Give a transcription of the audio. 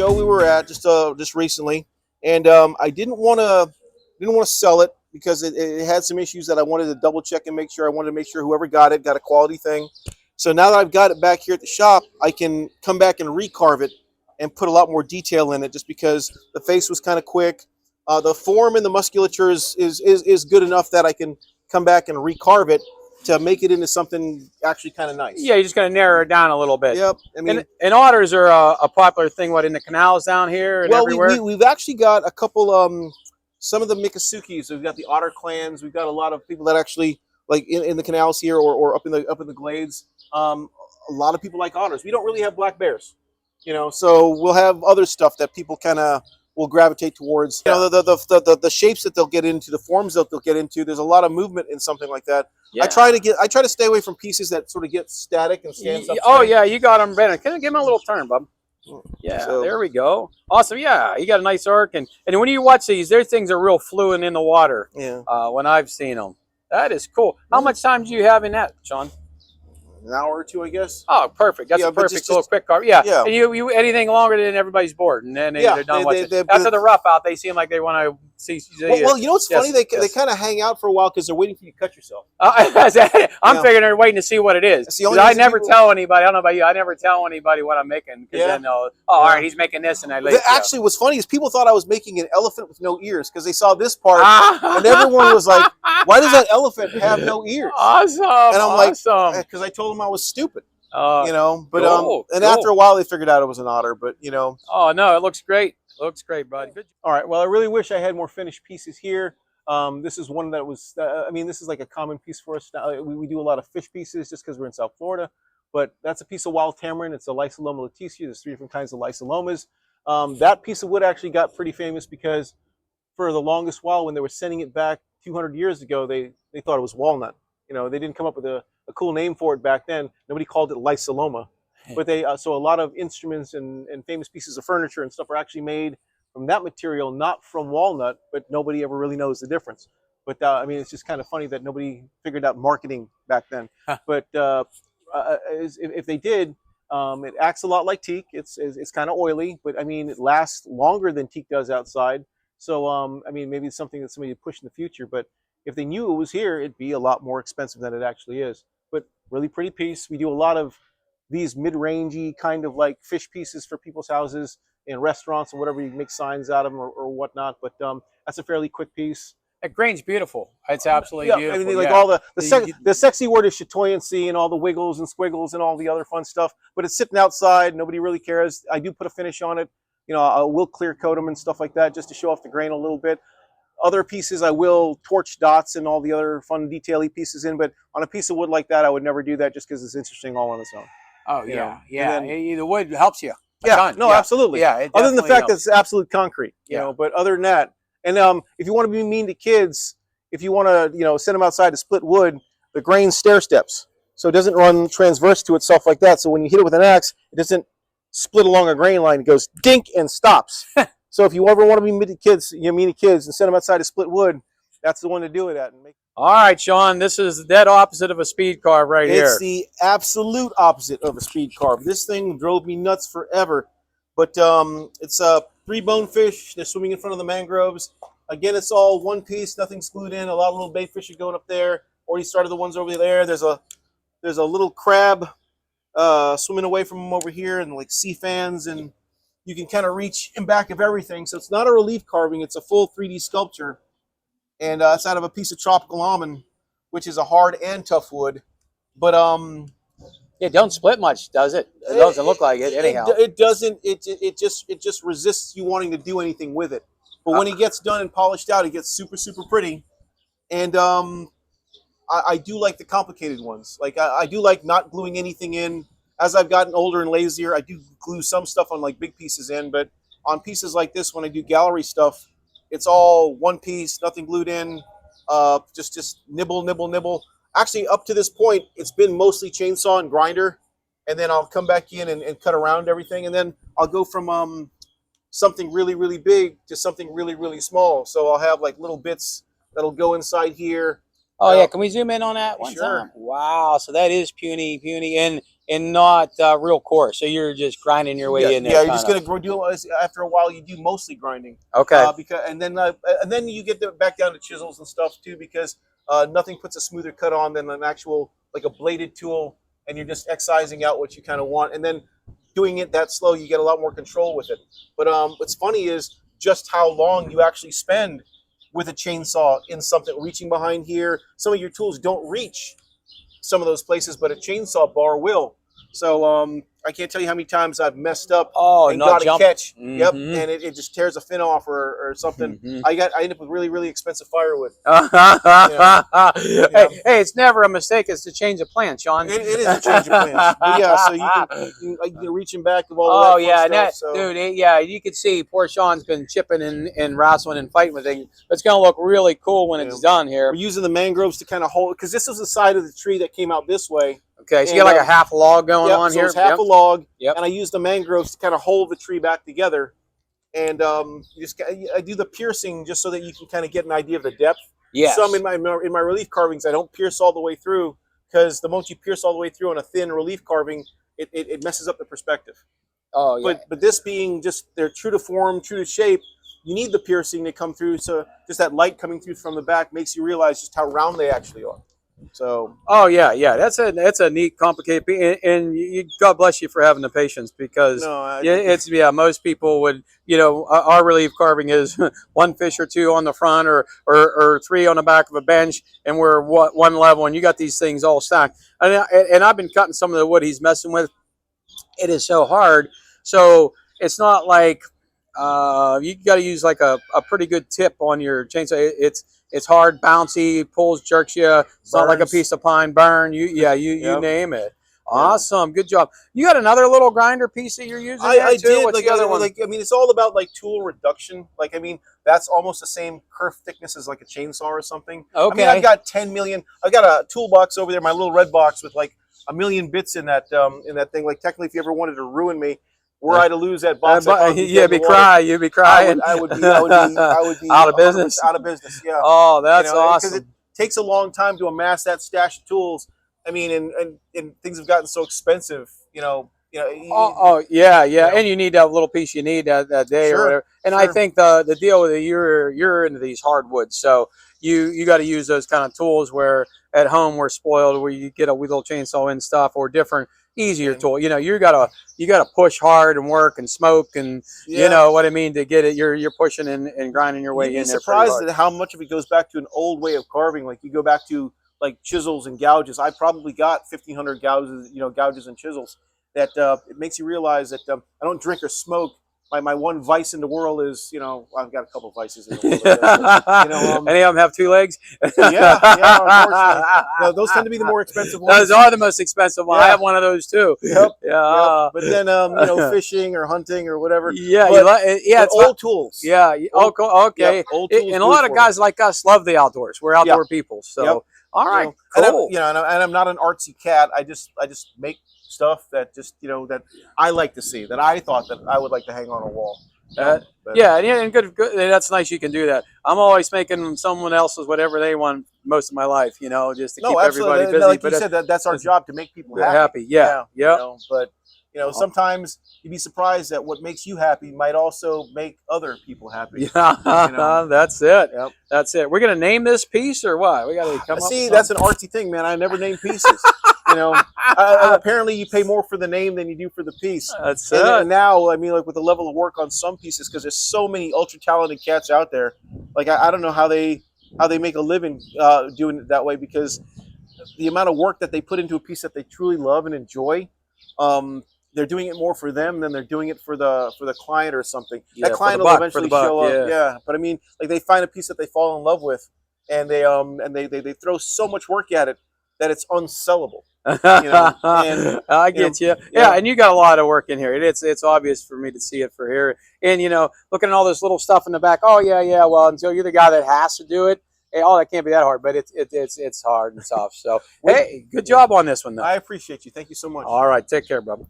show we were at just recently, and I didn't want to sell it because it had some issues that I wanted to double check and make sure. I wanted to make sure whoever got it got a quality thing. So now that I've got it back here at the shop, I can come back and recarve it and put a lot more detail in it, just because the face was kind of quick. The form and the musculature is good enough that I can come back and recarve it to make it into something actually kind of nice. Yeah, you just got to narrow it down a little bit. Yep. I mean, and otters are a popular thing. What, in the canals down here and everywhere? We've actually got a couple. Some of the Mikasukis. We've got the otter clans. We've got a lot of people that actually like in the canals here or up in the glades. A lot of people like otters. We don't really have black bears, so we'll have other stuff that people kind of will gravitate towards. The shapes that they'll get into, the forms that they'll get into. There's a lot of movement in something like that. Yeah. I try to stay away from pieces that sort of get static and stand up. Oh yeah, you got them, Bennett. Can I give them a little turn, bub? Yeah, so, there we go. Awesome. Yeah, you got a nice arc, and when you watch these, their things are real fluent in the water. Yeah. When I've seen them, that is cool. How much time do you have in that, Sean? An hour or two, I guess. Oh, perfect. That's a perfect little quick carve. Yeah. Yeah. And you anything longer than everybody's bored, and then they're done with it. After the rough out, they seem like they want to see. Well, you know what's funny? They kind of hang out for a while because they're waiting for you to cut yourself. I'm figuring they're waiting to see what it is. I never tell anybody. I don't know about you. I never tell anybody what I'm making, because then they'll, all right, he's making this, and Actually, what's funny is people thought I was making an elephant with no ears because they saw this part, and everyone was like, "Why does that elephant have no ears?" Awesome. And I'm like, because I told them I was stupid. And after a while they figured out it was an otter, but Oh no, it looks great. Looks great, bud. Good. All right, well, I really wish I had more finished pieces here. This is one that was, this is like a common piece for us. We do a lot of fish pieces just because we're in South Florida, but that's a piece of wild tamarin. It's a Lysoloma leticia. There's 3 different kinds of Lysolomas. That piece of wood actually got pretty famous because for the longest while, when they were sending it back 200 years ago, they thought it was walnut. They didn't come up with a cool name for it back then. Nobody called it Lysoloma. But so a lot of instruments and famous pieces of furniture and stuff are actually made from that material, not from walnut, but nobody ever really knows the difference. But it's just kind of funny that nobody figured out marketing back then. But if they did, it acts a lot like teak. It's kind of oily, but it lasts longer than teak does outside. So maybe it's something that somebody would push in the future. But if they knew it was here, it'd be a lot more expensive than it actually is. But really pretty piece. We do a lot of these mid-rangey kind of like fish pieces for people's houses in restaurants or whatever. You make signs out of them or whatnot. But that's a fairly quick piece. That grain's beautiful. It's absolutely beautiful. Like all the sexy word is chatoyancy and all the wiggles and squiggles and all the other fun stuff. But it's sitting outside. Nobody really cares. I do put a finish on it. I will clear coat them and stuff like that just to show off the grain a little bit. Other pieces I will torch dots and all the other fun detail-y pieces in, but on a piece of wood like that, I would never do that just because it's interesting all on its own. Oh, yeah. The wood helps you. Absolutely. Yeah. Other than the fact that it's absolute concrete, but other than that, and if you want to be mean to kids, if you want to, send them outside to split wood, the grain stair steps. So it doesn't run transverse to itself like that. So when you hit it with an axe, it doesn't split along a grain line. It goes dink and stops. So if you ever want to be mean to kids, and send them outside to split wood, that's the one to do it at. All right, Sean, this is the dead opposite of a speed carve right here. It's the absolute opposite of a speed carve. This thing drove me nuts forever. But it's a 3-bone fish. They're swimming in front of the mangroves. Again, it's all one piece. Nothing's glued in. A lot of little bait fish are going up there. Already started the ones over there. There's a little crab swimming away from them over here, and like sea fans, and you can kind of reach in back of everything. So it's not a relief carving. It's a full 3D sculpture. And it's out of a piece of tropical almond, which is a hard and tough wood. But it don't split much, does it? It doesn't look like it anyhow. It doesn't. It just resists you wanting to do anything with it. But when it gets done and polished out, it gets super, super pretty. And I do like the complicated ones. Like I do like not gluing anything in. As I've gotten older and lazier, I do glue some stuff on like big pieces in. But on pieces like this, when I do gallery stuff, it's all one piece, nothing glued in, just nibble, nibble, nibble. Actually, up to this point, it's been mostly chainsaw and grinder, and then I'll come back in and cut around everything, and then I'll go from something really, really big to something really, really small. So I'll have like little bits that'll go inside here. Oh, yeah. Can we zoom in on that one Sure. time? Wow. So that is puny. And and not real coarse. So you're just grinding your way in there. Yeah, you're just gonna do after a while. You do mostly grinding. Okay. Because and then you get back down to chisels and stuff too, because nothing puts a smoother cut on than an actual like a bladed tool, and you're just excising out what you kind of want, and then doing it that slow, you get a lot more control with it. But what's funny is just how long you actually spend with a chainsaw in something, reaching behind here. Some of your tools don't reach some of those places, but a chainsaw bar will. So I can't tell you how many times I've messed up and got a catch. Yep, and it just tears a fin off or something. I end up with really expensive firewood. Hey, it's never a mistake. It's to change of plan, Sean. It is a change of plans. But yeah, so you can reaching back of all that fun stuff, dude, yeah, you can see poor Sean's been chipping and wrestling and fighting with things. It's going to look really cool when it's done here. We're using the mangroves to kind of hold, because this is the side of the tree that came out this way. Okay, so you got like a half log going on here. It's half a log, and I use the mangroves to kind of hold the tree back together. And I do the piercing just so that you can kind of get an idea of the depth. Yes. Some in my relief carvings, I don't pierce all the way through, because the moment you pierce all the way through on a thin relief carving, it messes up the perspective. Oh, yeah. But this being just, they're true to form, true to shape, you need the piercing to come through. So just that light coming through from the back makes you realize just how round they actually are. So that's a neat, complicated, and God bless you for having the patience, because most people would, our relief carving is one fish or two on the front or three on the back of a bench, and we're one level, and you got these things all stacked. And I've been cutting some of the wood he's messing with. It is so hard, so it's not like you got to use like a pretty good tip on your chainsaw. It's hard, bouncy, pulls, jerks you. It's not like a piece of pine burn. You name it. Awesome, good job. You got another little grinder piece that you're using? I too? did. What's the other one? It's all about like tool reduction. That's almost the same kerf thickness as like a chainsaw or something. Okay. I've got 10 million. I've got a toolbox over there, my little red box with like a million bits in that thing. Like technically, if you ever wanted to ruin me, were I to lose that box, you'd be crying. I would be out of business. Out of business. Yeah. Oh, that's awesome. Because it takes a long time to amass that stash of tools. I mean, and things have gotten so expensive. And you need that little piece you need that day or whatever. And I think the deal with you're into these hardwoods, so you got to use those kind of tools. Where at home we're spoiled, where you get a wee little chainsaw and stuff, or different easier tool. You gotta push hard and work and smoke and you know what I mean to get it. You're pushing and grinding your way in there. You'd be surprised at how much of it goes back to an old way of carving. Like you go back to like chisels and gouges. I probably got 1,500 gouges and chisels. That it makes you realize that I don't drink or smoke. My one vice in the world is, I've got a couple of vices in the world. Any of them have two legs? Unfortunately. Those tend to be the more expensive ones. Those are the most expensive ones. I have one of those too. Yep. Yeah. But then, fishing or hunting or whatever. It's old tools. Yeah. Okay. Yep, old tools. And a lot of guys like us love the outdoors. We're outdoor people. So, all right, cool. And I'm not an artsy cat. I just make stuff that that I like to see, that I thought that I would like to hang on a wall. And good. That's nice. You can do that. I'm always making someone else's whatever they want most of my life, just to keep everybody busy. Like you said, that's our job, to make people happy. Yeah. But sometimes you'd be surprised that what makes you happy might also make other people happy. That's it. Yep. That's it. We're gonna name this piece or what? We got to come up. See, that's an artsy thing, man. I never name pieces. Apparently you pay more for the name than you do for the piece. That's it. And now, with the level of work on some pieces, because there's so many ultra talented cats out there. Like I don't know how they make a living doing it that way, because the amount of work that they put into a piece that they truly love and enjoy. They're doing it more for them than they're doing it for the client or something. That client will eventually show up. Yeah, but they find a piece that they fall in love with, and they throw so much work at it that it's unsellable. I get you. Yeah, and you got a lot of work in here. It's obvious for me to see it for here. And looking at all this little stuff in the back. Oh yeah. Well, until you're the guy that has to do it. Hey, that can't be that hard, but it's hard and tough. So hey, good job on this one, though. I appreciate you. Thank you so much. All right, take care, brother.